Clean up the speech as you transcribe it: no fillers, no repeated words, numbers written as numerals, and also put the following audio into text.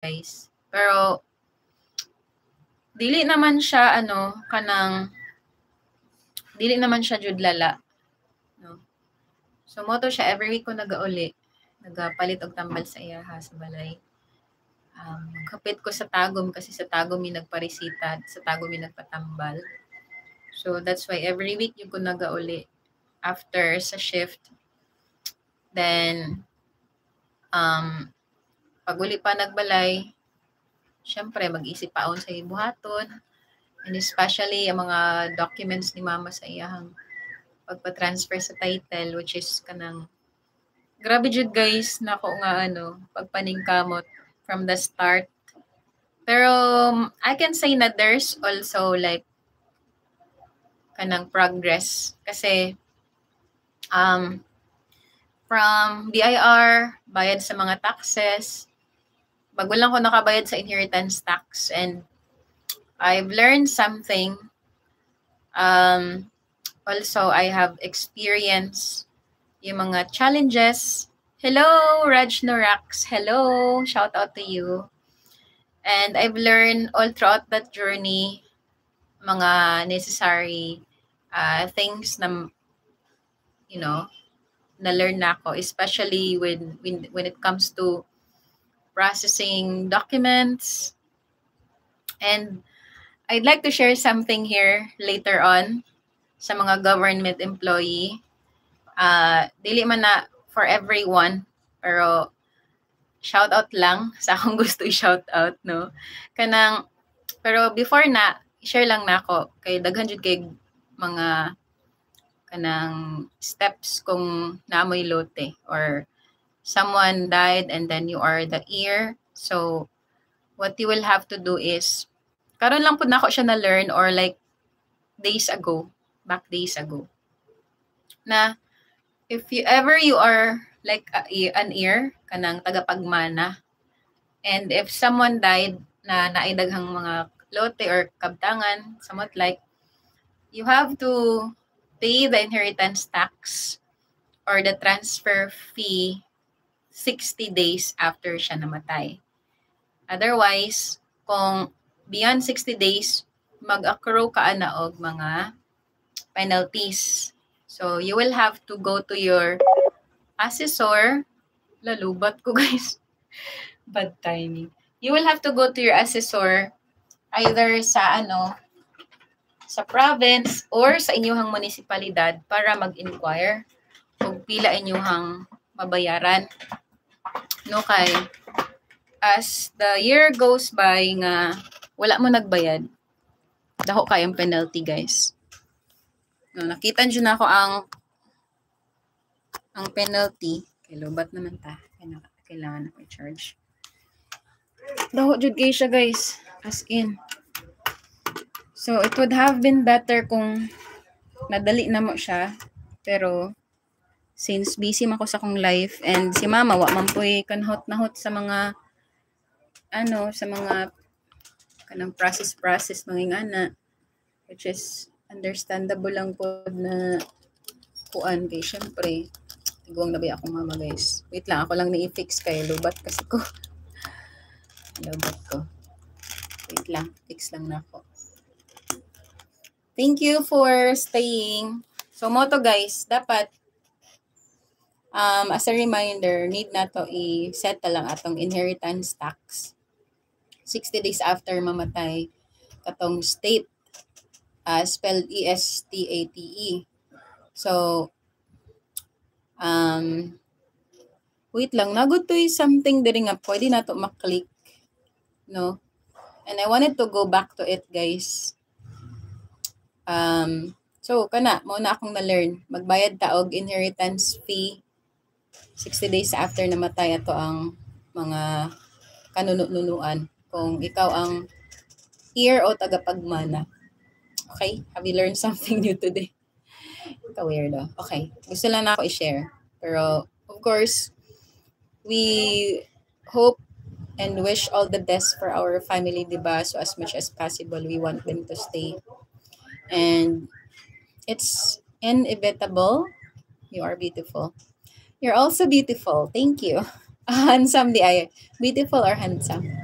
guys. Pero dili naman siya dili naman siya jud lala, no. So moto siya every week ko nagauli, nagapalit og tambal sa iyaha sa balay. Kapit ko sa tagom kasi sa tagom mi nagparisita, sa tagom mi nagpatambal. So that's why every week yung ko nagauli after sa shift. Then pag uli pa nagbalay, syempre mag-isip paon sa ibuhaton. And especially ang mga documents ni mama sa iyahang pagpa-transfer sa title, which is kanang grabe jud guys nako nga pagpaningkamot from the start. Pero I can say na there's also like kanang progress kasi from BIR, bayad sa mga taxes, bago lang ko nakabayad sa inheritance tax, and I've learned something. Also, I have experienced yung mga challenges. Hello, Raj Norax. Hello, shout out to you. And I've learned all throughout that journey mga necessary things na na-learn na ako, especially when it comes to processing documents. And I'd like to share something here later on sa mga government employee. Dili man na for everyone, pero shout out lang sa akong gusto i-shout out, no? Pero before na, share lang na ako kay daghan jud kay mga kanang steps kung naamoy lote or someone died and then you are the heir. So what you will have to do is, karon lang po na ako siya na-learn or like back days ago, na if you are like an heir, kanang tagapagmana, and if someone died na naidaghang mga lote or kabtangan, somewhat like, you have to pay the inheritance tax or the transfer fee 60 days after siya namatay. Otherwise, kung beyond 60 days, mag-accrue ka na og mga penalties. So, you will have to go to your assessor. Lalubat ko, guys. Bad timing. You will have to go to your assessor either sa sa province or sa inyong munisipalidad para mag-inquire kung pila inyong mabayaran. No, kay as the year goes by nga wala mo nagbayad, daho kayong penalty, guys. No, nakita nyo na ako ang penalty. Kay lobat naman ta. Kailangan ako i-charge. Daho jud kay siya, guys. As in. So, it would have been better kung nadali na mo siya. Pero, since busy man ko sa akong life and si mama, wa man po'y kanhot-nahot sa mga sa mga kanang process mangingana, which is understandable lang po na kuan kay syempre tigong na ba akong mama, guys. Wait lang, ako lang ni-fix kay lubat kasi ko. Lubat ko. Wait lang, fix lang na ako. Thank you for staying. So mo to, guys, dapat as a reminder, need na to i-settle lang atong inheritance tax 60 days after mamatay katong state, spelled ESTATE. So wait lang, nagutoy something diri nga pwede na to maklik, no? And I wanted to go back to it, guys. So mo na akong na-learn, magbayad ta og inheritance fee 60 days after namatay ato ang mga kanunuan kung ikaw ang heir o tagapagmana. Okay? Have you learned something new today? Ka-weirdo. Okay. Gusto lang na ako i-share. Pero, of course, we hope and wish all the best for our family, diba? So, as much as possible, we want them to stay. And it's inevitable. You are beautiful. You're also beautiful. Thank you. Handsome di ay. Beautiful or handsome?